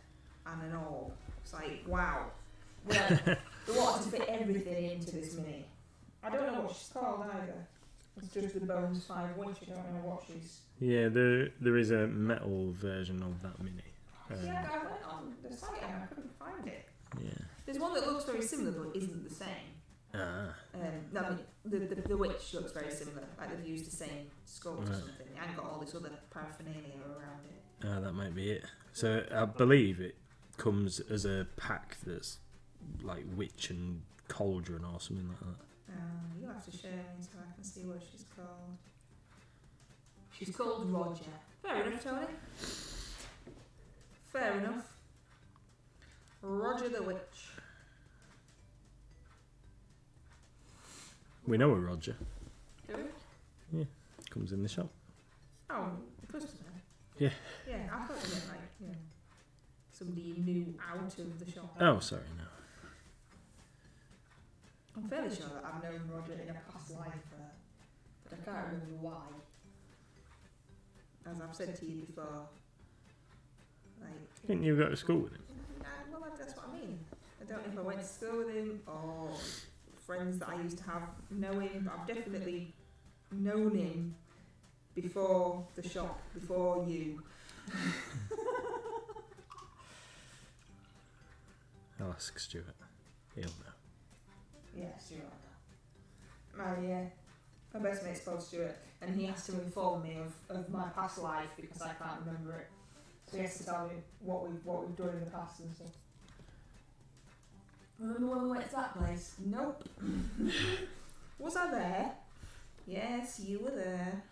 and an orb. It's like, wow. Well, they wanted to fit everything into this mini. I don't know what she's called either. It's just the Bones 5 Witch. I don't know what she's... Yeah, there is a metal version of that mini. Yeah, I went on the site and I couldn't find it. Yeah. There's one that looks very similar but isn't the same. No, I mean, the witch looks very similar. Like they've used the same sculpt or something. They haven't got all this other paraphernalia around it. That might be it. So I believe it comes as a pack that's like witch and cauldron or something like that. You'll have to share me so I can see what she's called. She's called Roger. Fair enough, Tony. Fair enough. Roger the Witch. We know a Roger. Do we? Yeah, comes in the shop. Oh, the customer. Yeah. Yeah, I thought you meant somebody you knew out of the shop. Oh, sorry, no. I'm fairly sure that I've known Roger in a past life, but I can't remember why. As I've said to you before, Didn't you go to school with him? Well, that's what I mean. I don't know if I went to school with him or friends that I used to have know him, but I've definitely known him before the shop, before you. I'll ask Stuart. He'll know. Yeah, Stuart. My best mate's called Stuart, and he has to inform me of my past life because I can't remember it. So he has to tell me what we've done in the past and stuff. Remember when we went to that place? Nope. Was I there? Yes, you were there.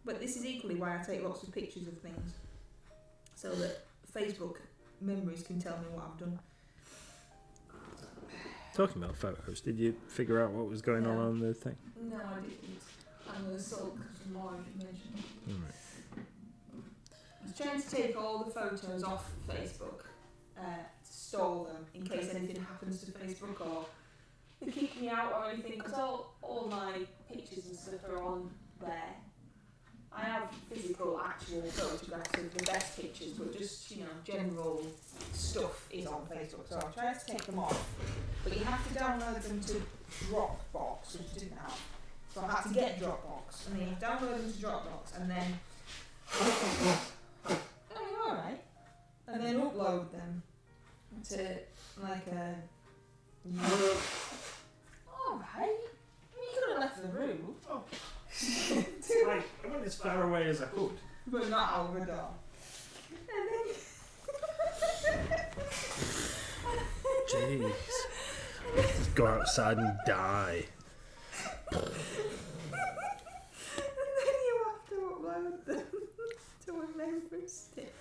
But this is equally why I take lots of pictures of things, so that Facebook memories can tell me what I've done. Talking about photos, did you figure out what was going on the thing? No, I didn't. I'm going to sulk some more information. Alright. I was trying to take all the photos off Facebook to store them in case anything happens to Facebook or they kick me out or anything, because all my pictures and stuff are on there. I have physical, actual photographs of the best pictures, but just, general stuff is on Facebook, so I tried to take them off. But you have to download them to Dropbox, which I didn't have. So I had to get Dropbox, and then you download them to Dropbox, and then... oh, you're alright. And then upload them to, like, a... alright. You could have left the room. Oh. I went as far away as I could. But not out the door. And then... Jeez. Just go outside and die. and then you have to upload them to a memory stick.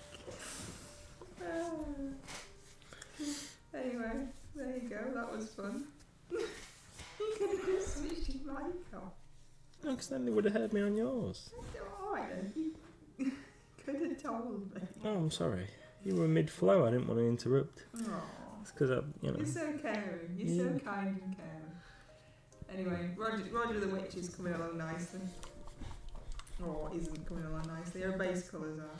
Anyway, there you go, that was fun. You could have just switched your mic off. No, because then they would have heard me on yours. Alright then, you could have told me. Oh, I'm sorry. You were mid-flow, I didn't want to interrupt. Aww. It's because You're so caring, you're so kind and caring. Anyway, Roger the Witch is coming along nicely. Or isn't coming along nicely, her base colours are.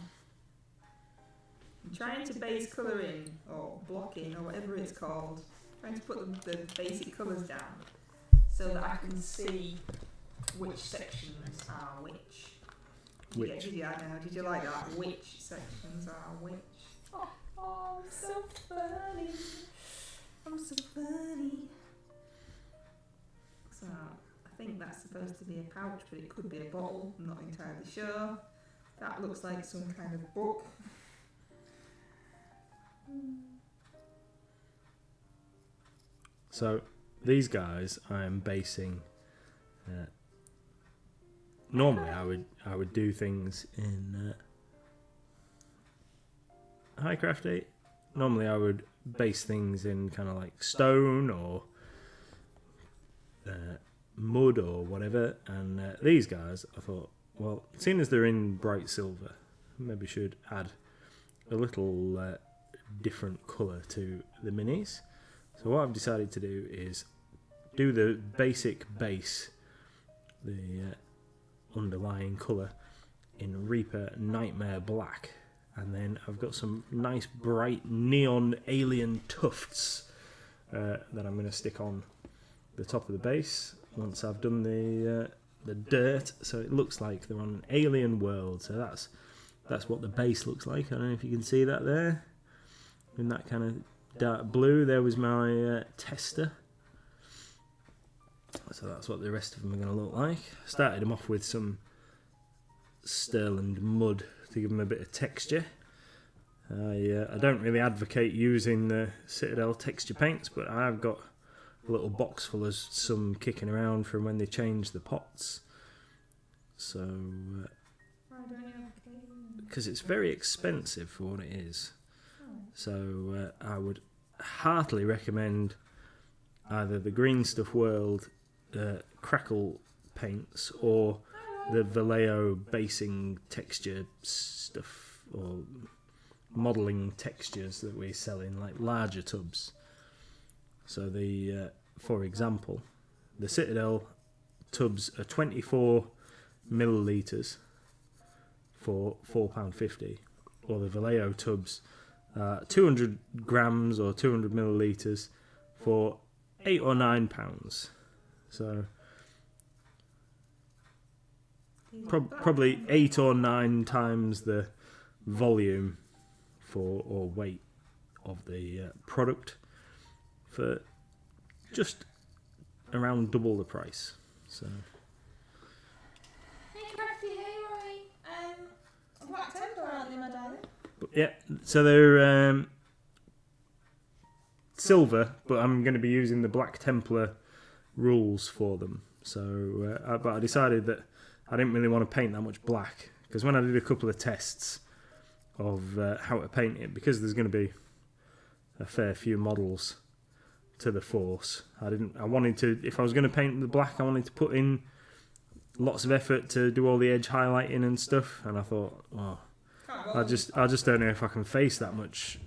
I'm trying to base colour in, or block in, or whatever it's called. Trying to put the basic colours down so that I can see which sections are which. Which? Did you like that? Which sections are which? Oh, I'm so funny. I'm so funny. So, I think that's supposed to be a pouch, but it could be a bottle. I'm not entirely sure. That looks like some kind of book. So, these guys I am basing... normally I would do things in... Hi Crafty. Normally I would base things in kind of like stone or mud or whatever, and these guys I thought, well, seeing as they're in bright silver, maybe should add a little different colour to the minis. So what I've decided to do is do the basic base, the underlying colour, in Reaper Nightmare Black, and then I've got some nice bright neon alien tufts that I'm going to stick on the top of the base once I've done the dirt, so it looks like they're on an alien world. So that's what the base looks like. I don't know if you can see that there in that kind of dark blue. There was my tester. So that's what the rest of them are going to look like. Started them off with some Sterling mud to give them a bit of texture. I don't really advocate using the Citadel texture paints, but I've got a little box full of some kicking around from when they changed the pots. So, because it's very expensive for what it is. So I would heartily recommend either the Green Stuff World Crackle paints or the Vallejo basing texture stuff or modelling textures that we sell in like larger tubs. So for example, the Citadel tubs are 24 millilitres for £4.50, or the Vallejo tubs 200 grams or 200 millilitres for £8 or £9. So probably 8 or 9 times the volume or weight of the product for just around double the price. So. Hey Crafty, hey Roy. Black Templar, aren't they, my darling? But yeah, so they're silver, but I'm going to be using the Black Templar rules for them. So, but I decided that I didn't really want to paint that much black, because when I did a couple of tests of how to paint it, because there's going to be a fair few models to the force, I wanted to, if I was going to paint the black, I wanted to put in lots of effort to do all the edge highlighting and stuff, and I thought, oh, I just don't know if I can face that much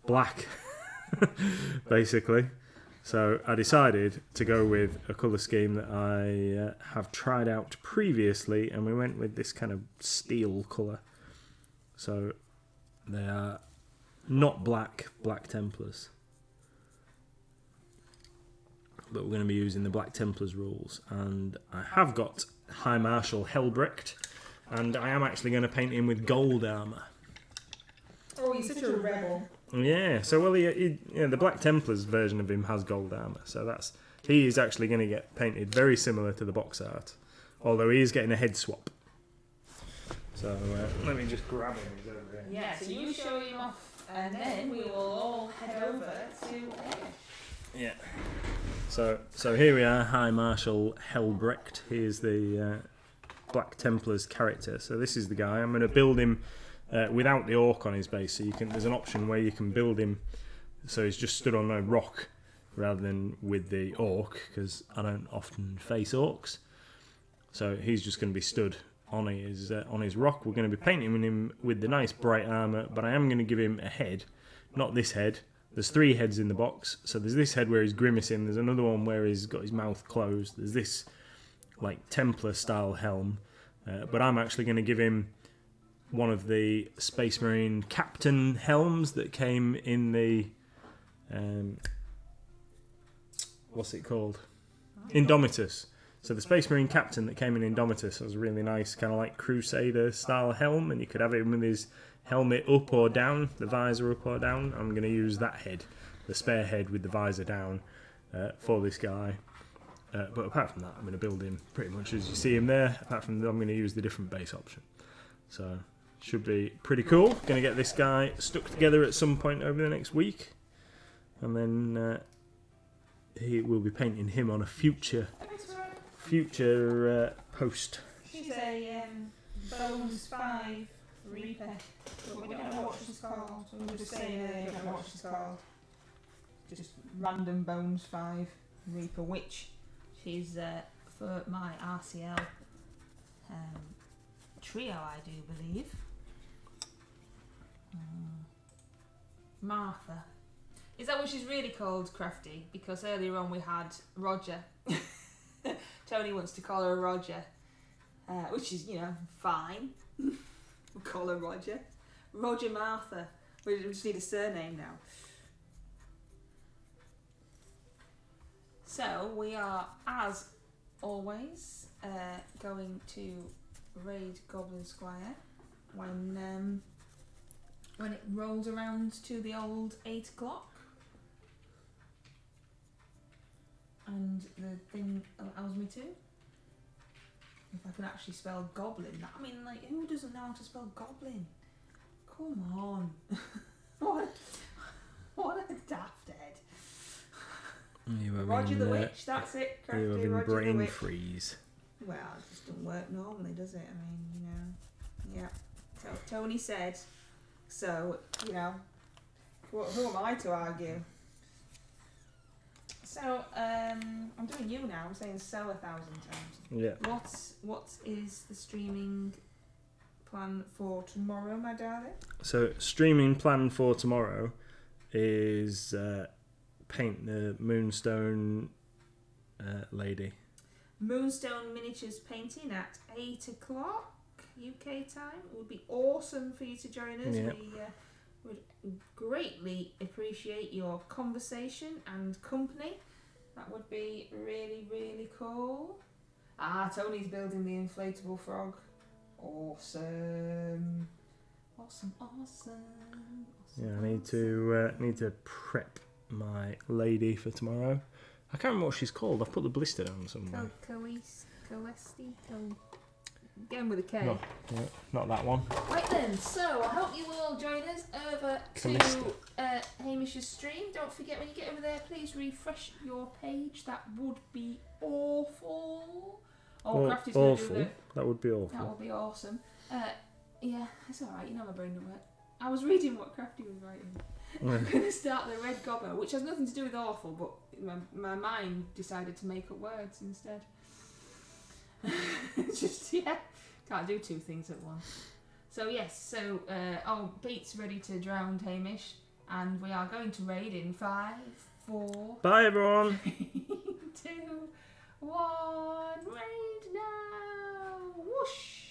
black, basically. So I decided to go with a colour scheme that I have tried out previously, and we went with this kind of steel colour. So they are not black Templars, but we're going to be using the Black Templars rules. And I have got High Marshal Helbrecht, and I am actually going to paint him with gold armour. Oh, he's such a rebel. Yeah, so well, the Black Templars version of him has gold armour, so he is actually going to get painted very similar to the box art, although he is getting a head swap. So let me just grab him. He's over here. Yeah, so you show him off, and then we will all head over to Yeah. So here we are, High Marshal Helbrecht. Here's the Black Templars character. So this is the guy. I'm going to build him without the orc on his base. So there's an option where you can build him so he's just stood on a rock rather than with the orc, because I don't often face orcs. So he's just going to be stood on his rock. We're going to be painting him with the nice bright armour, but I am going to give him a head, not this head. There's 3 heads in the box. So there's this head where he's grimacing. There's another one where he's got his mouth closed. There's this like Templar style helm. But I'm actually going to give him one of the Space Marine Captain helms that came in the what's it called? Indomitus. So the Space Marine Captain that came in Indomitus was a really nice kind of like Crusader style helm, and you could have it with his helmet up or down, the visor up or down. I'm going to use that head, the spare head with the visor down, for this guy. But apart from that, I'm going to build him pretty much as you see him there. Apart from that, I'm going to use the different base option. So should be pretty cool. Going to get this guy stuck together at some point over the next week, and then he will be painting him on a future post. She's a Bones 5 Reaper, but we don't know what she's called. We were just saying we don't know what she's called. Just random Bones 5 Reaper, which she's for my RCL trio, I do believe. Martha. Is that what she's really called, Crafty? Because earlier on we had Roger. Tony wants to call her Roger, which is, fine. We'll call her Roger. Roger Martha. We just need a surname now. So we are, as always, going to raid Goblin Squire when it rolls around to the old 8 o'clock. And the thing allows me to. If I can actually spell goblin. I mean, like, who doesn't know how to spell goblin? Come on. what a daft head. Roger the Witch, that's it. You Crafty, having Roger brain the Witch. freeze. Well, it just doesn't work normally, does it? I mean, yeah. So Tony said, so, who am I to argue? So, I'm doing you now. I'm saying so 1,000 times. Yeah. What is the streaming plan for tomorrow, my darling? So streaming plan for tomorrow is paint the Moonstone lady. Moonstone miniatures painting at 8 o'clock UK time. It would be awesome for you to join us. Yeah. We would greatly appreciate your conversation and company. That would be really, really cool. Tony's building the inflatable frog. Awesome. Yeah, I need to prep my lady for tomorrow. I can't remember what she's called. I've put the blister down somewhere. Again with a K. No, not that one. Right there. then, so I hope you will join us over Calista. to Hamish's stream. Don't forget, when you get over there, please refresh your page. That would be awful. Oh, Crafty's going to do Awful. That would be awful. That would be awesome. Yeah, it's alright, you know my brain don't work. I was reading what Crafty was writing. I'm going to start the Red Gobbo, which has nothing to do with awful, but my mind decided to make up words instead. Just, yeah, can't do two things at once. So yes, Pete's ready to drown Hamish, and we are going to raid in 5, 4... Bye, everyone. 3, 2, 1, raid now! Whoosh!